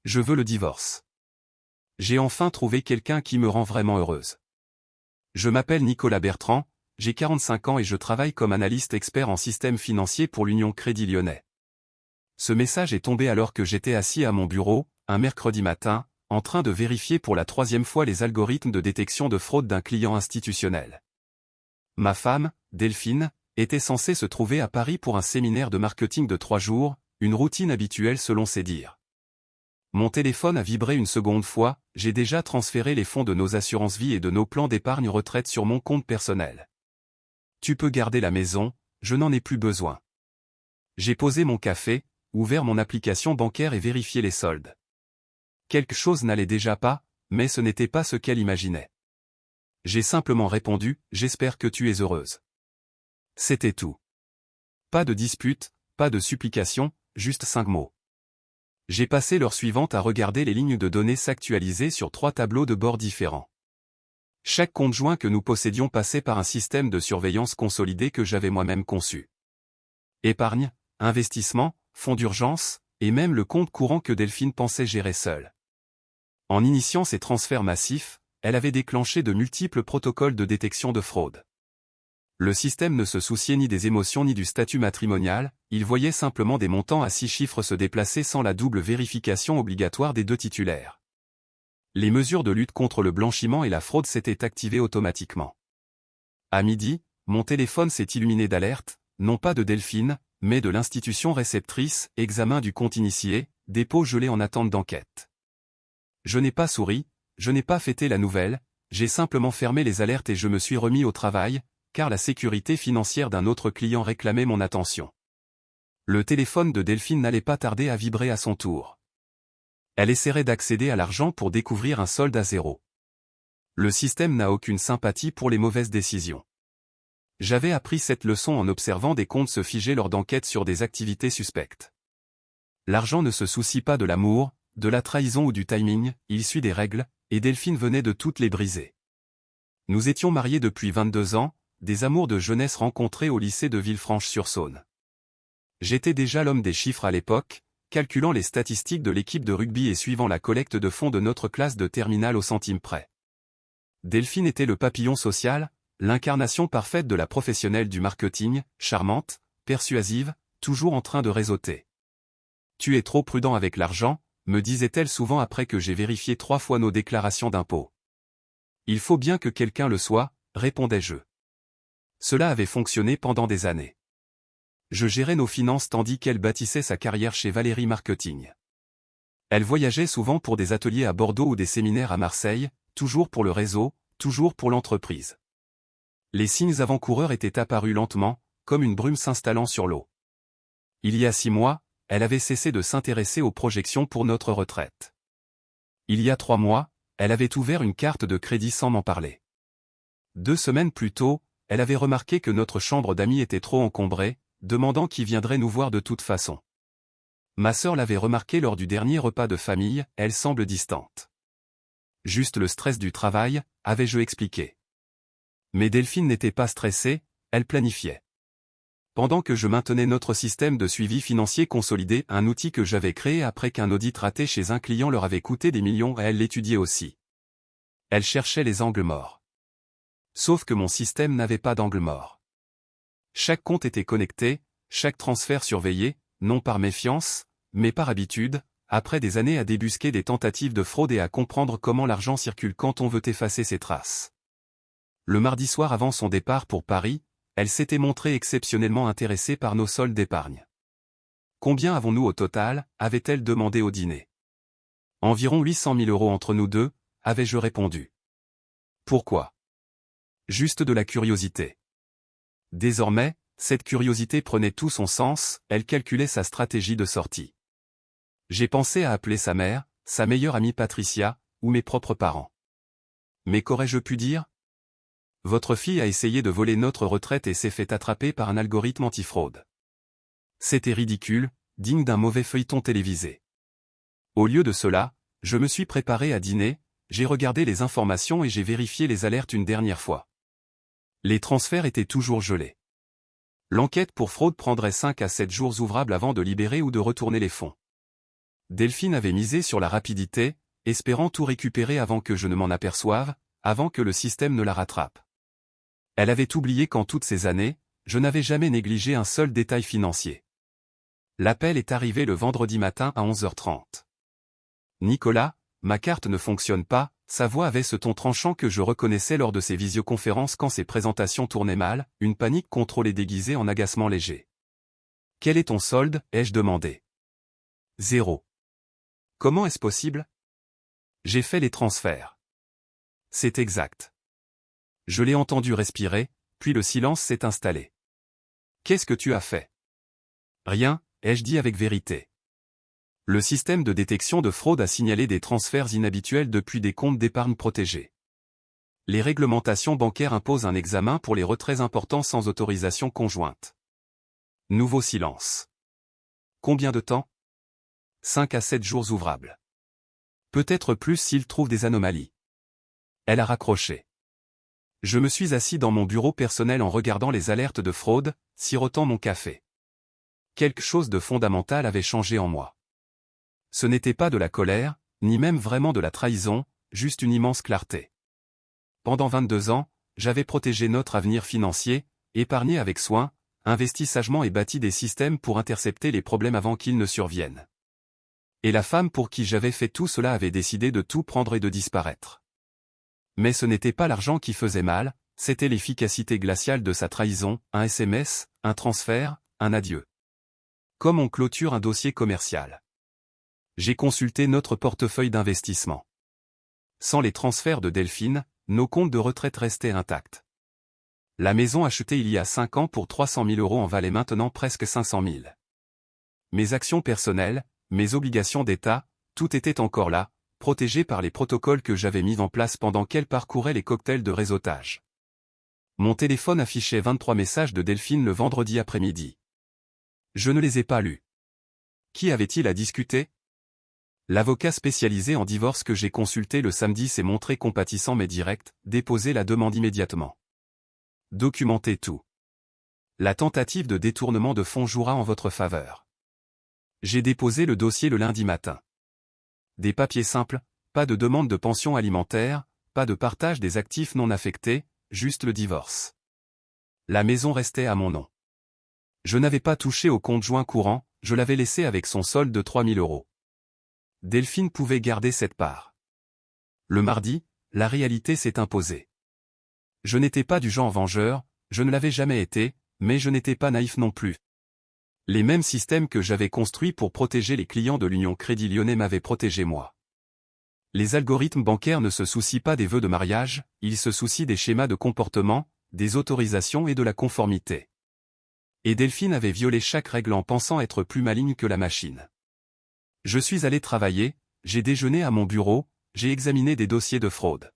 Je veux le divorce. J'ai enfin trouvé quelqu'un qui me rend vraiment heureuse. Je m'appelle Nicolas Bertrand, j'ai 45 ans et je travaille comme analyste expert en système financier pour l'Union Crédit Lyonnais. Ce message est tombé alors que j'étais assis à mon bureau, un mercredi matin, en train de vérifier pour la 3e fois les algorithmes de détection de fraude d'un client institutionnel. Ma femme, Delphine, était censée se trouver à Paris pour un séminaire de marketing de 3 jours, une routine habituelle selon ses dires. Mon téléphone a vibré une seconde fois, j'ai déjà transféré les fonds de nos assurances vie et de nos plans d'épargne retraite sur mon compte personnel. Tu peux garder la maison, je n'en ai plus besoin. J'ai posé mon café, ouvert mon application bancaire et vérifié les soldes. Quelque chose n'allait déjà pas, mais ce n'était pas ce qu'elle imaginait. J'ai simplement répondu, j'espère que tu es heureuse. C'était tout. Pas de dispute, pas de supplication, juste 5 mots. J'ai passé l'heure suivante à regarder les lignes de données s'actualiser sur 3 tableaux de bord différents. Chaque compte joint que nous possédions passait par un système de surveillance consolidé que j'avais moi-même conçu. Épargne, investissement, fonds d'urgence, et même le compte courant que Delphine pensait gérer seule. En initiant ces transferts massifs, elle avait déclenché de multiples protocoles de détection de fraude. Le système ne se souciait ni des émotions ni du statut matrimonial, il voyait simplement des montants à 6 chiffres se déplacer sans la double vérification obligatoire des 2 titulaires. Les mesures de lutte contre le blanchiment et la fraude s'étaient activées automatiquement. À midi, mon téléphone s'est illuminé d'alertes, non pas de Delphine, mais de l'institution réceptrice, examen du compte initié, dépôt gelé en attente d'enquête. Je n'ai pas souri, je n'ai pas fêté la nouvelle, j'ai simplement fermé les alertes et je me suis remis au travail, car la sécurité financière d'un autre client réclamait mon attention. Le téléphone de Delphine n'allait pas tarder à vibrer à son tour. Elle essaierait d'accéder à l'argent pour découvrir un solde à zéro. Le système n'a aucune sympathie pour les mauvaises décisions. J'avais appris cette leçon en observant des comptes se figer lors d'enquêtes sur des activités suspectes. L'argent ne se soucie pas de l'amour, de la trahison ou du timing, il suit des règles, et Delphine venait de toutes les briser. Nous étions mariés depuis 22 ans, des amours de jeunesse rencontrés au lycée de Villefranche-sur-Saône. J'étais déjà l'homme des chiffres à l'époque, calculant les statistiques de l'équipe de rugby et suivant la collecte de fonds de notre classe de terminale au centime près. Delphine était le papillon social, l'incarnation parfaite de la professionnelle du marketing, charmante, persuasive, toujours en train de réseauter. « Tu es trop prudent avec l'argent », me disait-elle souvent après que j'ai vérifié 3 fois nos déclarations d'impôts. « Il faut bien que quelqu'un le soit », répondais-je. Cela avait fonctionné pendant des années. Je gérais nos finances tandis qu'elle bâtissait sa carrière chez Valérie Marketing. Elle voyageait souvent pour des ateliers à Bordeaux ou des séminaires à Marseille, toujours pour le réseau, toujours pour l'entreprise. Les signes avant-coureurs étaient apparus lentement, comme une brume s'installant sur l'eau. Il y a 6 mois, elle avait cessé de s'intéresser aux projections pour notre retraite. Il y a 3 mois, elle avait ouvert une carte de crédit sans m'en parler. 2 semaines plus tôt, elle avait remarqué que notre chambre d'amis était trop encombrée, demandant qui viendrait nous voir de toute façon. Ma sœur l'avait remarqué lors du dernier repas de famille, elle semble distante. Juste le stress du travail, avais-je expliqué. Mais Delphine n'était pas stressée, elle planifiait. Pendant que je maintenais notre système de suivi financier consolidé, un outil que j'avais créé après qu'un audit raté chez un client leur avait coûté des millions et elle l'étudiait aussi. Elle cherchait les angles morts. Sauf que mon système n'avait pas d'angle mort. Chaque compte était connecté, chaque transfert surveillé, non par méfiance, mais par habitude, après des années à débusquer des tentatives de fraude et à comprendre comment l'argent circule quand on veut effacer ses traces. Le mardi soir avant son départ pour Paris, elle s'était montrée exceptionnellement intéressée par nos soldes d'épargne. Combien avons-nous au total, avait-elle demandé au dîner. Environ 800 000 € entre nous deux, avais-je répondu. Pourquoi? Juste de la curiosité. Désormais, cette curiosité prenait tout son sens, elle calculait sa stratégie de sortie. J'ai pensé à appeler sa mère, sa meilleure amie Patricia, ou mes propres parents. Mais qu'aurais-je pu dire? Votre fille a essayé de voler notre retraite et s'est fait attraper par un algorithme antifraude. C'était ridicule, digne d'un mauvais feuilleton télévisé. Au lieu de cela, je me suis préparé à dîner, j'ai regardé les informations et j'ai vérifié les alertes une dernière fois. Les transferts étaient toujours gelés. L'enquête pour fraude prendrait 5 à 7 jours ouvrables avant de libérer ou de retourner les fonds. Delphine avait misé sur la rapidité, espérant tout récupérer avant que je ne m'en aperçoive, avant que le système ne la rattrape. Elle avait oublié qu'en toutes ces années, je n'avais jamais négligé un seul détail financier. L'appel est arrivé le vendredi matin à 11h30. Nicolas, ma carte ne fonctionne pas, sa voix avait ce ton tranchant que je reconnaissais lors de ses visioconférences quand ses présentations tournaient mal, une panique contrôlée déguisée en agacement léger. Quel est ton solde, ai-je demandé. 0. Comment est-ce possible? J'ai fait les transferts. C'est exact. Je l'ai entendu respirer, puis le silence s'est installé. Qu'est-ce que tu as fait? Rien, ai-je dit avec vérité. Le système de détection de fraude a signalé des transferts inhabituels depuis des comptes d'épargne protégés. Les réglementations bancaires imposent un examen pour les retraits importants sans autorisation conjointe. Nouveau silence. Combien de temps? 5 à 7 jours ouvrables. Peut-être plus s'il trouve des anomalies. Elle a raccroché. Je me suis assis dans mon bureau personnel en regardant les alertes de fraude, sirotant mon café. Quelque chose de fondamental avait changé en moi. Ce n'était pas de la colère, ni même vraiment de la trahison, juste une immense clarté. Pendant 22 ans, j'avais protégé notre avenir financier, épargné avec soin, investi sagement et bâti des systèmes pour intercepter les problèmes avant qu'ils ne surviennent. Et la femme pour qui j'avais fait tout cela avait décidé de tout prendre et de disparaître. Mais ce n'était pas l'argent qui faisait mal, c'était l'efficacité glaciale de sa trahison, un SMS, un transfert, un adieu. Comme on clôture un dossier commercial. J'ai consulté notre portefeuille d'investissement. Sans les transferts de Delphine, nos comptes de retraite restaient intacts. La maison achetée il y a 5 ans pour 300 000 € en valait maintenant presque 500 000. Mes actions personnelles, mes obligations d'État, tout était encore là, protégé par les protocoles que j'avais mis en place pendant qu'elle parcourait les cocktails de réseautage. Mon téléphone affichait 23 messages de Delphine le vendredi après-midi. Je ne les ai pas lus. Qui avait-il à discuter? L'avocat spécialisé en divorce que j'ai consulté le samedi s'est montré compatissant mais direct, déposez la demande immédiatement. Documentez tout. La tentative de détournement de fonds jouera en votre faveur. J'ai déposé le dossier le lundi matin. Des papiers simples, pas de demande de pension alimentaire, pas de partage des actifs non affectés, juste le divorce. La maison restait à mon nom. Je n'avais pas touché au compte joint courant, je l'avais laissé avec son solde de 3 000 €. Delphine pouvait garder cette part. Le mardi, la réalité s'est imposée. Je n'étais pas du genre vengeur, je ne l'avais jamais été, mais je n'étais pas naïf non plus. Les mêmes systèmes que j'avais construits pour protéger les clients de l'Union Crédit Lyonnais m'avaient protégé moi. Les algorithmes bancaires ne se soucient pas des vœux de mariage, ils se soucient des schémas de comportement, des autorisations et de la conformité. Et Delphine avait violé chaque règle en pensant être plus maligne que la machine. Je suis allé travailler, j'ai déjeuné à mon bureau, j'ai examiné des dossiers de fraude.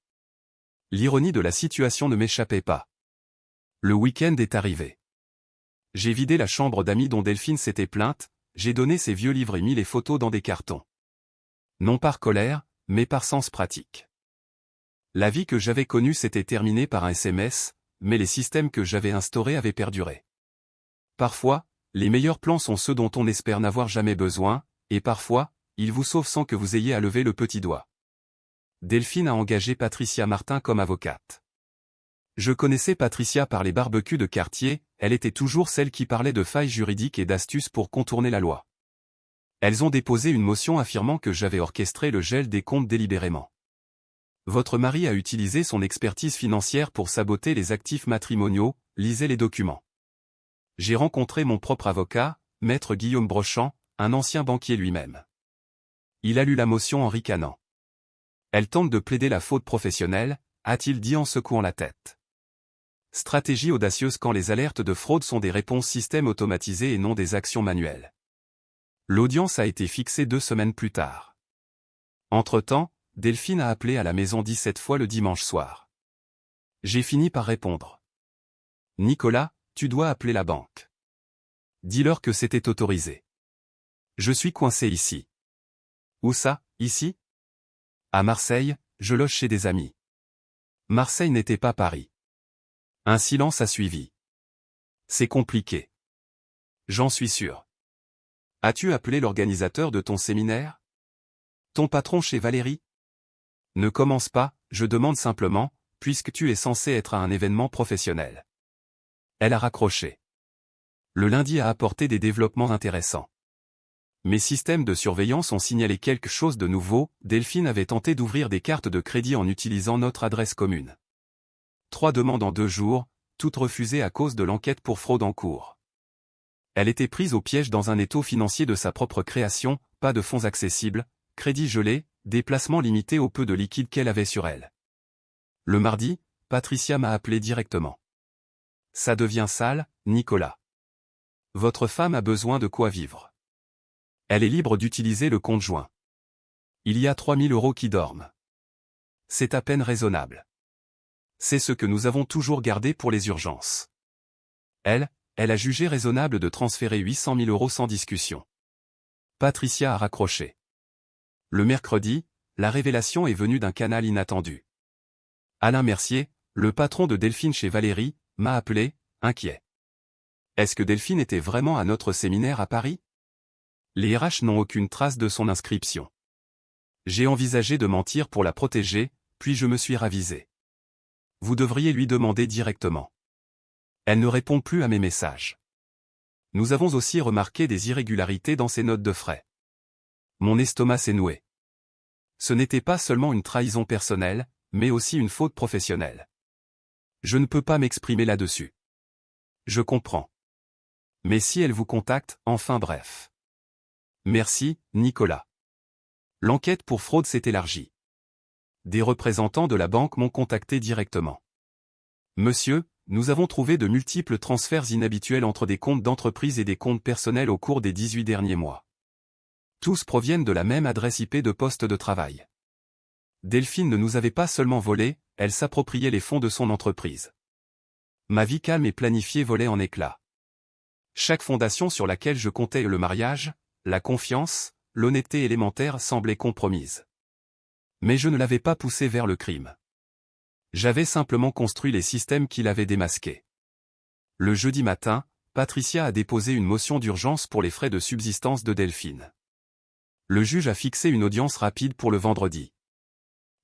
L'ironie de la situation ne m'échappait pas. Le week-end est arrivé. J'ai vidé la chambre d'amis dont Delphine s'était plainte, j'ai donné ses vieux livres et mis les photos dans des cartons. Non par colère, mais par sens pratique. La vie que j'avais connue s'était terminée par un SMS, mais les systèmes que j'avais instaurés avaient perduré. Parfois, les meilleurs plans sont ceux dont on espère n'avoir jamais besoin, et parfois, ils vous sauvent sans que vous ayez à lever le petit doigt. Delphine a engagé Patricia Martin comme avocate. Je connaissais Patricia par les barbecues de quartier, elle était toujours celle qui parlait de failles juridiques et d'astuces pour contourner la loi. Elles ont déposé une motion affirmant que j'avais orchestré le gel des comptes délibérément. Votre mari a utilisé son expertise financière pour saboter les actifs matrimoniaux, lisez les documents. J'ai rencontré mon propre avocat, maître Guillaume Brochant, un ancien banquier lui-même. Il a lu la motion en ricanant. Elle tente de plaider la faute professionnelle, a-t-il dit en secouant la tête. Stratégie audacieuse quand les alertes de fraude sont des réponses système automatisées et non des actions manuelles. L'audience a été fixée 2 semaines plus tard. Entre-temps, Delphine a appelé à la maison 17 fois le dimanche soir. J'ai fini par répondre. Nicolas, tu dois appeler la banque. Dis-leur que c'était autorisé. Je suis coincé ici. Où ça, ici? À Marseille, je loge chez des amis. Marseille n'était pas Paris. Un silence a suivi. C'est compliqué. J'en suis sûr. As-tu appelé l'organisateur de ton séminaire? Ton patron chez Valérie? Ne commence pas, je demande simplement, puisque tu es censé être à un événement professionnel. Elle a raccroché. Le lundi a apporté des développements intéressants. Mes systèmes de surveillance ont signalé quelque chose de nouveau. Delphine avait tenté d'ouvrir des cartes de crédit en utilisant notre adresse commune. 3 demandes en 2 jours, toutes refusées à cause de l'enquête pour fraude en cours. Elle était prise au piège dans un étau financier de sa propre création, pas de fonds accessibles, crédit gelé, déplacements limités au peu de liquide qu'elle avait sur elle. Le mardi, Patricia m'a appelé directement. Ça devient sale, Nicolas. Votre femme a besoin de quoi vivre. Elle est libre d'utiliser le compte joint. Il y a 3 000 € qui dorment. C'est à peine raisonnable. C'est ce que nous avons toujours gardé pour les urgences. Elle a jugé raisonnable de transférer 800 000 € sans discussion. Patricia a raccroché. Le mercredi, la révélation est venue d'un canal inattendu. Alain Mercier, le patron de Delphine chez Valérie, m'a appelé, inquiet. Est-ce que Delphine était vraiment à notre séminaire à Paris? Les RH n'ont aucune trace de son inscription. J'ai envisagé de mentir pour la protéger, puis je me suis ravisé. Vous devriez lui demander directement. Elle ne répond plus à mes messages. Nous avons aussi remarqué des irrégularités dans ses notes de frais. Mon estomac s'est noué. Ce n'était pas seulement une trahison personnelle, mais aussi une faute professionnelle. Je ne peux pas m'exprimer là-dessus. Je comprends. Mais si elle vous contacte, enfin bref. Merci, Nicolas. L'enquête pour fraude s'est élargie. Des représentants de la banque m'ont contacté directement. Monsieur, nous avons trouvé de multiples transferts inhabituels entre des comptes d'entreprise et des comptes personnels au cours des 18 derniers mois. Tous proviennent de la même adresse IP de poste de travail. Delphine ne nous avait pas seulement volé, elle s'appropriait les fonds de son entreprise. Ma vie calme et planifiée volait en éclats. Chaque fondation sur laquelle je comptais le mariage, la confiance, l'honnêteté élémentaire semblait compromise. Mais je ne l'avais pas poussée vers le crime. J'avais simplement construit les systèmes qui l'avaient démasqué. Le jeudi matin, Patricia a déposé une motion d'urgence pour les frais de subsistance de Delphine. Le juge a fixé une audience rapide pour le vendredi.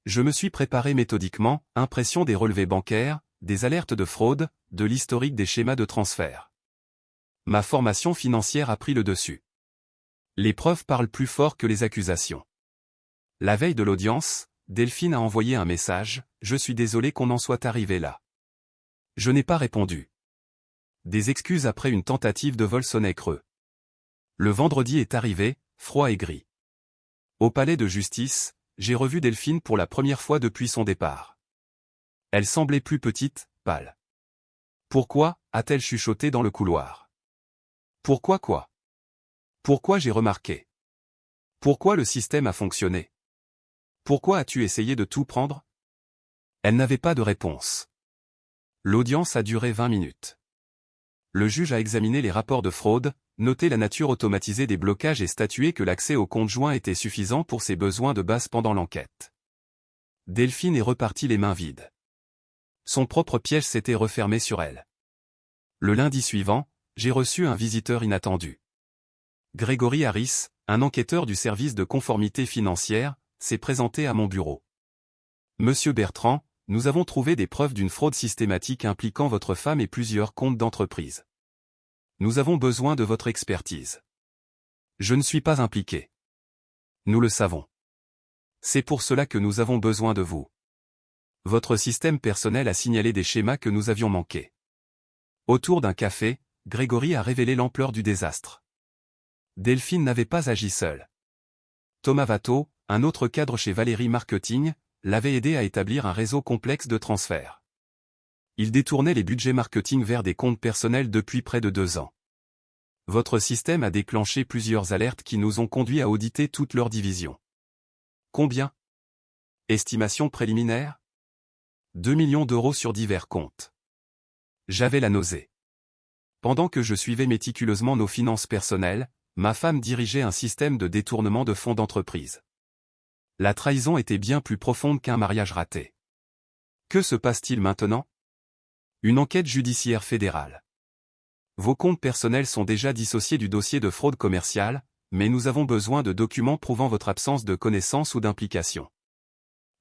Je me suis préparé méthodiquement, impression des relevés bancaires, des alertes de fraude, de l'historique des schémas de transfert. Ma formation financière a pris le dessus. Les preuves parlent plus fort que les accusations. La veille de l'audience, Delphine a envoyé un message, « Je suis désolé qu'on en soit arrivé là. » Je n'ai pas répondu. Des excuses après une tentative de vol sonnaient creux. Le vendredi est arrivé, froid et gris. Au palais de justice, j'ai revu Delphine pour la première fois depuis son départ. Elle semblait plus petite, pâle. Pourquoi, a-t-elle chuchoté dans le couloir? Pourquoi quoi? Pourquoi j'ai remarqué? Pourquoi le système a fonctionné? Pourquoi as-tu essayé de tout prendre? Elle n'avait pas de réponse. L'audience a duré 20 minutes. Le juge a examiné les rapports de fraude, noté la nature automatisée des blocages et statué que l'accès au compte joint était suffisant pour ses besoins de base pendant l'enquête. Delphine est repartie les mains vides. Son propre piège s'était refermé sur elle. Le lundi suivant, j'ai reçu un visiteur inattendu. Grégory Harris, un enquêteur du service de conformité financière, s'est présenté à mon bureau. Monsieur Bertrand, nous avons trouvé des preuves d'une fraude systématique impliquant votre femme et plusieurs comptes d'entreprise. Nous avons besoin de votre expertise. Je ne suis pas impliqué. Nous le savons. C'est pour cela que nous avons besoin de vous. Votre système personnel a signalé des schémas que nous avions manqués. Autour d'un café, Grégory a révélé l'ampleur du désastre. Delphine n'avait pas agi seule. Thomas Watteau, un autre cadre chez Valérie Marketing, l'avait aidé à établir un réseau complexe de transferts. Il détournait les budgets marketing vers des comptes personnels depuis près de 2 ans. Votre système a déclenché plusieurs alertes qui nous ont conduits à auditer toutes leurs divisions. Combien? Estimation préliminaire? 2 millions d'euros sur divers comptes. J'avais la nausée. Pendant que je suivais méticuleusement nos finances personnelles, ma femme dirigeait un système de détournement de fonds d'entreprise. La trahison était bien plus profonde qu'un mariage raté. Que se passe-t-il maintenant? Une enquête judiciaire fédérale. Vos comptes personnels sont déjà dissociés du dossier de fraude commerciale, mais nous avons besoin de documents prouvant votre absence de connaissance ou d'implication.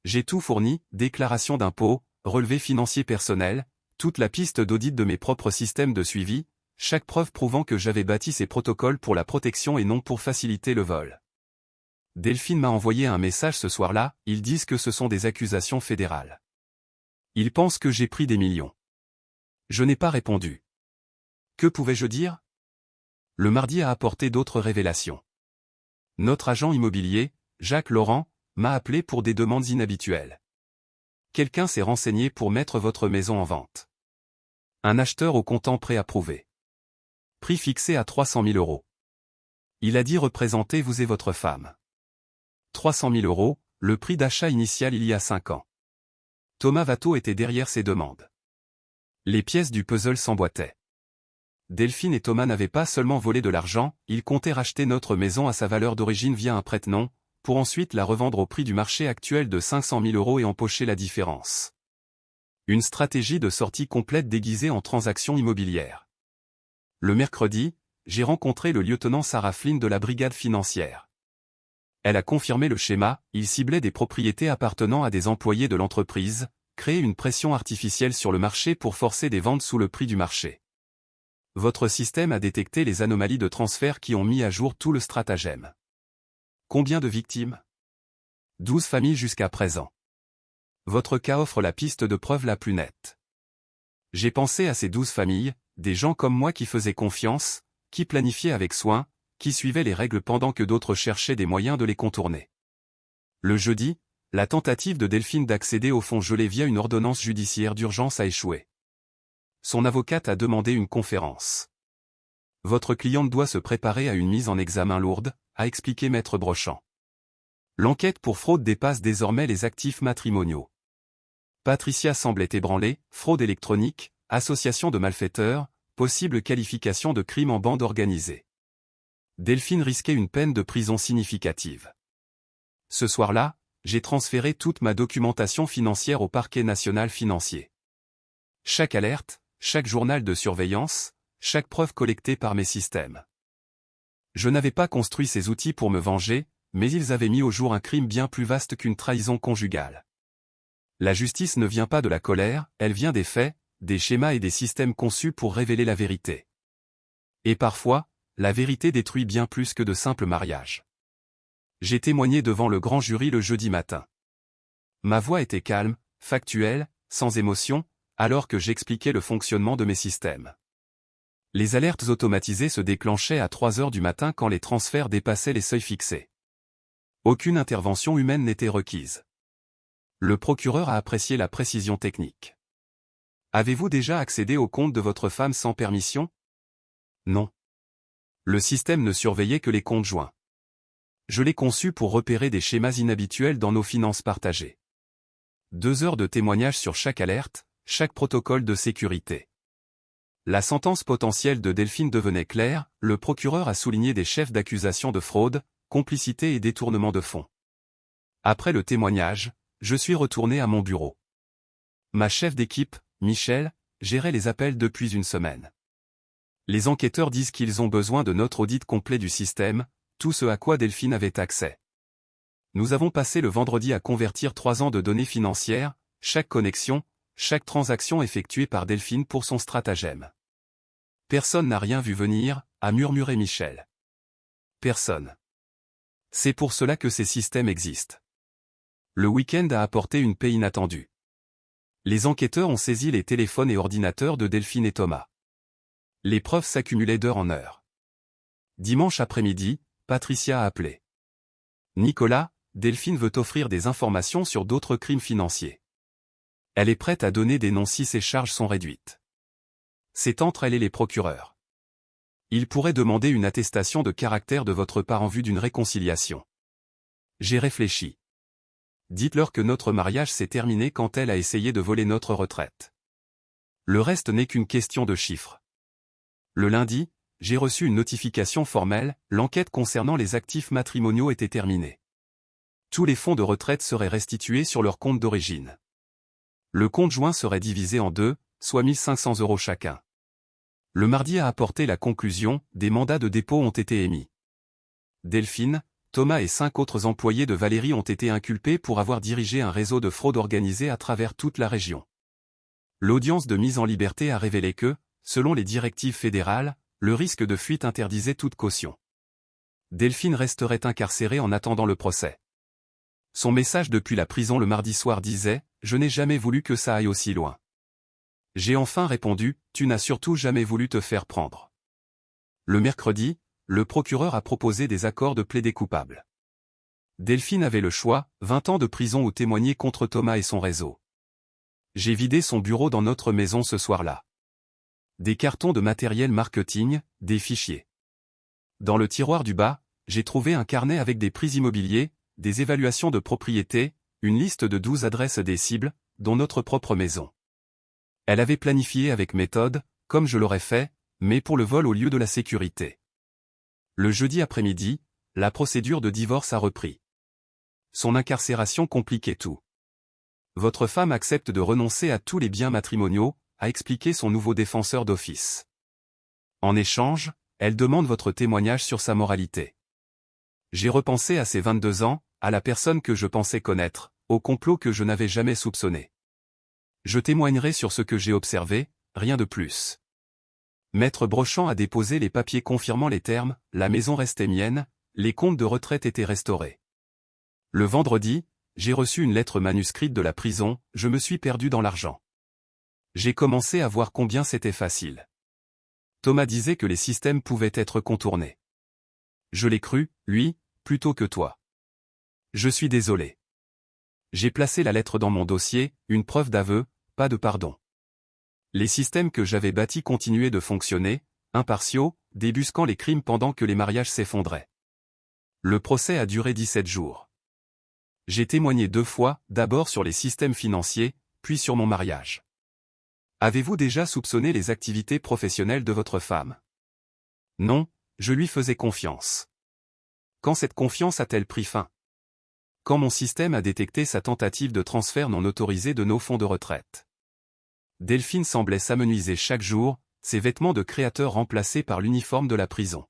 J'ai tout fourni, déclaration d'impôt, relevé financier personnel, toute la piste d'audit de mes propres systèmes de suivi, chaque preuve prouvant que j'avais bâti ces protocoles pour la protection et non pour faciliter le vol. Delphine m'a envoyé un message ce soir-là, ils disent que ce sont des accusations fédérales. Ils pensent que j'ai pris des millions. Je n'ai pas répondu. Que pouvais-je dire? Le mardi a apporté d'autres révélations. Notre agent immobilier, Jacques Laurent, m'a appelé pour des demandes inhabituelles. Quelqu'un s'est renseigné pour mettre votre maison en vente. Un acheteur au comptant préapprouvé. Prix fixé à 300 000 €. Il a dit représenter vous et votre femme. 300 000 €, le prix d'achat initial il y a 5 ans. Thomas Watteau était derrière ces demandes. Les pièces du puzzle s'emboîtaient. Delphine et Thomas n'avaient pas seulement volé de l'argent, ils comptaient racheter notre maison à sa valeur d'origine via un prête-nom, pour ensuite la revendre au prix du marché actuel de 500 000 € et empocher la différence. Une stratégie de sortie complète déguisée en transaction immobilière. Le mercredi, j'ai rencontré le lieutenant Sarah Flynn de la brigade financière. Elle a confirmé le schéma, il ciblait des propriétés appartenant à des employés de l'entreprise, créer une pression artificielle sur le marché pour forcer des ventes sous le prix du marché. Votre système a détecté les anomalies de transfert qui ont mis à jour tout le stratagème. Combien de victimes? 12 familles jusqu'à présent. Votre cas offre la piste de preuve la plus nette. J'ai pensé à ces 12 familles, des gens comme moi qui faisaient confiance, qui planifiaient avec soin, qui suivaient les règles pendant que d'autres cherchaient des moyens de les contourner. Le jeudi, la tentative de Delphine d'accéder au fonds gelé via une ordonnance judiciaire d'urgence a échoué. Son avocate a demandé une conférence. Votre cliente doit se préparer à une mise en examen lourde, a expliqué Maître Brochant. L'enquête pour fraude dépasse désormais les actifs matrimoniaux. Patricia semblait ébranlée, fraude électronique, association de malfaiteurs, possible qualification de crime en bande organisée. Delphine risquait une peine de prison significative. Ce soir-là, j'ai transféré toute ma documentation financière au parquet national financier. Chaque alerte, chaque journal de surveillance, chaque preuve collectée par mes systèmes. Je n'avais pas construit ces outils pour me venger, mais ils avaient mis au jour un crime bien plus vaste qu'une trahison conjugale. La justice ne vient pas de la colère, elle vient des faits, des schémas et des systèmes conçus pour révéler la vérité. Et parfois, la vérité détruit bien plus que de simples mariages. J'ai témoigné devant le grand jury le jeudi matin. Ma voix était calme, factuelle, sans émotion, alors que j'expliquais le fonctionnement de mes systèmes. Les alertes automatisées se déclenchaient à 3 heures du matin quand les transferts dépassaient les seuils fixés. Aucune intervention humaine n'était requise. Le procureur a apprécié la précision technique. Avez-vous déjà accédé au compte de votre femme sans permission? Non. Le système ne surveillait que les comptes joints. Je l'ai conçu pour repérer des schémas inhabituels dans nos finances partagées. 2 heures de témoignage sur chaque alerte, chaque protocole de sécurité. La sentence potentielle de Delphine devenait claire, le procureur a souligné des chefs d'accusation de fraude, complicité et détournement de fonds. Après le témoignage, je suis retourné à mon bureau. Ma chef d'équipe, Michel, gérait les appels depuis une semaine. Les enquêteurs disent qu'ils ont besoin de notre audit complet du système, tout ce à quoi Delphine avait accès. Nous avons passé le vendredi à convertir 3 ans de données financières, chaque connexion, chaque transaction effectuée par Delphine pour son stratagème. Personne n'a rien vu venir, a murmuré Michel. Personne. C'est pour cela que ces systèmes existent. Le week-end a apporté une paix inattendue. Les enquêteurs ont saisi les téléphones et ordinateurs de Delphine et Thomas. Les preuves s'accumulaient d'heure en heure. Dimanche après-midi, Patricia a appelé. Nicolas, Delphine veut offrir des informations sur d'autres crimes financiers. Elle est prête à donner des noms si ses charges sont réduites. C'est entre elle et les procureurs. Il pourrait demander une attestation de caractère de votre part en vue d'une réconciliation. J'ai réfléchi. Dites-leur que notre mariage s'est terminé quand elle a essayé de voler notre retraite. Le reste n'est qu'une question de chiffres. Le lundi, j'ai reçu une notification formelle, l'enquête concernant les actifs matrimoniaux était terminée. Tous les fonds de retraite seraient restitués sur leur compte d'origine. Le compte joint serait divisé en 2, soit 1 500 € chacun. Le mardi a apporté la conclusion, des mandats de dépôt ont été émis. Delphine, Thomas et 5 autres employés de Valérie ont été inculpés pour avoir dirigé un réseau de fraude organisé à travers toute la région. L'audience de mise en liberté a révélé que, selon les directives fédérales, le risque de fuite interdisait toute caution. Delphine resterait incarcérée en attendant le procès. Son message depuis la prison le mardi soir disait « Je n'ai jamais voulu que ça aille aussi loin. J'ai enfin répondu « Tu n'as surtout jamais voulu te faire prendre. » Le mercredi, le procureur a proposé des accords de plaidé coupable. Delphine avait le choix, 20 ans de prison ou témoigner contre Thomas et son réseau. J'ai vidé son bureau dans notre maison ce soir-là. Des cartons de matériel marketing, des fichiers. Dans le tiroir du bas, j'ai trouvé un carnet avec des prix immobiliers, des évaluations de propriété, une liste de 12 adresses des cibles, dont notre propre maison. Elle avait planifié avec méthode, comme je l'aurais fait, mais pour le vol au lieu de la sécurité. Le jeudi après-midi, la procédure de divorce a repris. Son incarcération compliquait tout. Votre femme accepte de renoncer à tous les biens matrimoniaux, a expliqué son nouveau défenseur d'office. En échange, elle demande votre témoignage sur sa moralité. J'ai repensé à ses 22 ans, à la personne que je pensais connaître, au complot que je n'avais jamais soupçonné. Je témoignerai sur ce que j'ai observé, rien de plus. Maître Brochant a déposé les papiers confirmant les termes, la maison restait mienne, les comptes de retraite étaient restaurés. Le vendredi, j'ai reçu une lettre manuscrite de la prison, je me suis perdu dans l'argent. J'ai commencé à voir combien c'était facile. Thomas disait que les systèmes pouvaient être contournés. Je l'ai cru, lui, plutôt que toi. Je suis désolé. J'ai placé la lettre dans mon dossier, une preuve d'aveu, pas de pardon. Les systèmes que j'avais bâtis continuaient de fonctionner, impartiaux, débusquant les crimes pendant que les mariages s'effondraient. Le procès a duré 17 jours. J'ai témoigné 2 fois, d'abord sur les systèmes financiers, puis sur mon mariage. Avez-vous déjà soupçonné les activités professionnelles de votre femme? Non, je lui faisais confiance. Quand cette confiance a-t-elle pris fin? Quand mon système a détecté sa tentative de transfert non autorisé de nos fonds de retraite. Delphine semblait s'amenuiser chaque jour, ses vêtements de créateur remplacés par l'uniforme de la prison.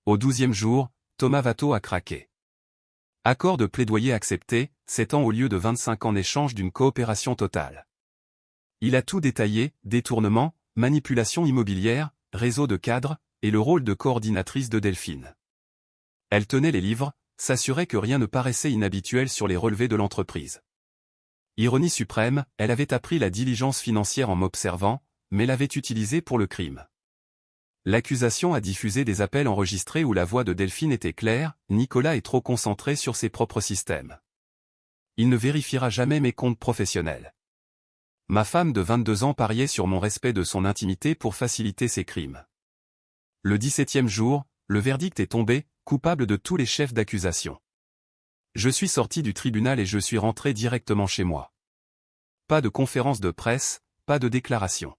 Au 12e jour, Thomas Watteau a craqué. Accord de plaidoyer accepté, 7 ans au lieu de 25 en échange d'une coopération totale. Il a tout détaillé, détournement, manipulation immobilière, réseau de cadres, et le rôle de coordinatrice de Delphine. Elle tenait les livres, s'assurait que rien ne paraissait inhabituel sur les relevés de l'entreprise. Ironie suprême, elle avait appris la diligence financière en m'observant, mais l'avait utilisée pour le crime. L'accusation a diffusé des appels enregistrés où la voix de Delphine était claire, Nicolas est trop concentré sur ses propres systèmes. Il ne vérifiera jamais mes comptes professionnels. Ma femme de 22 ans pariait sur mon respect de son intimité pour faciliter ses crimes. Le 17e jour, le verdict est tombé, coupable de tous les chefs d'accusation. Je suis sorti du tribunal et je suis rentré directement chez moi. Pas de conférence de presse, pas de déclaration.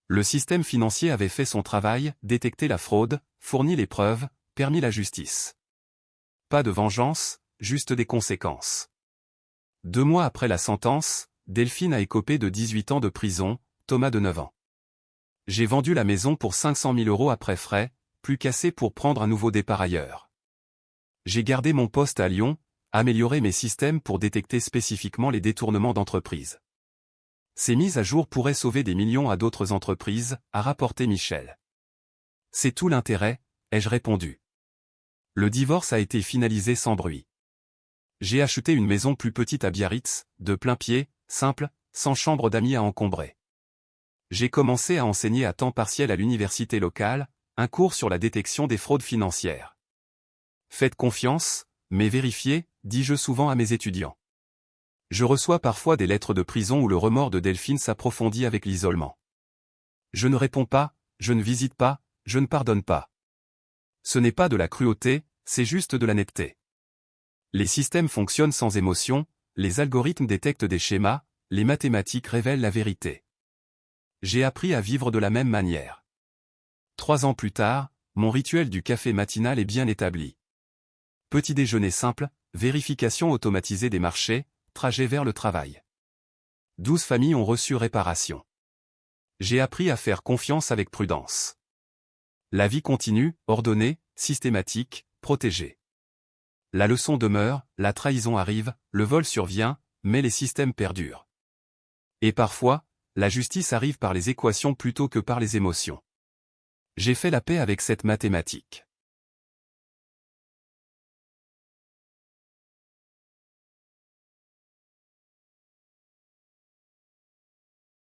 Le système financier avait fait son travail, détecté la fraude, fourni les preuves, permis la justice. Pas de vengeance, juste des conséquences. 2 mois après la sentence, Delphine a écopé de 18 ans de prison, Thomas de 9 ans. J'ai vendu la maison pour 500 000 € après frais, plus qu'assez pour prendre un nouveau départ ailleurs. J'ai gardé mon poste à Lyon, amélioré mes systèmes pour détecter spécifiquement les détournements d'entreprises. Ces mises à jour pourraient sauver des millions à d'autres entreprises, a rapporté Michel. C'est tout l'intérêt, ai-je répondu. Le divorce a été finalisé sans bruit. J'ai acheté une maison plus petite à Biarritz, de plein pied, simple, sans chambre d'amis à encombrer. J'ai commencé à enseigner à temps partiel à l'université locale, un cours sur la détection des fraudes financières. Faites confiance, mais vérifiez, dis-je souvent à mes étudiants. Je reçois parfois des lettres de prison où le remords de Delphine s'approfondit avec l'isolement. Je ne réponds pas, je ne visite pas, je ne pardonne pas. Ce n'est pas de la cruauté, c'est juste de la netteté. Les systèmes fonctionnent sans émotion, les algorithmes détectent des schémas, les mathématiques révèlent la vérité. J'ai appris à vivre de la même manière. 3 ans plus tard, mon rituel du café matinal est bien établi. Petit déjeuner simple, vérification automatisée des marchés, trajet vers le travail. 12 familles ont reçu réparation. J'ai appris à faire confiance avec prudence. La vie continue, ordonnée, systématique, protégé. La leçon demeure, la trahison arrive, le vol survient, mais les systèmes perdurent. Et parfois, la justice arrive par les équations plutôt que par les émotions. J'ai fait la paix avec cette mathématique.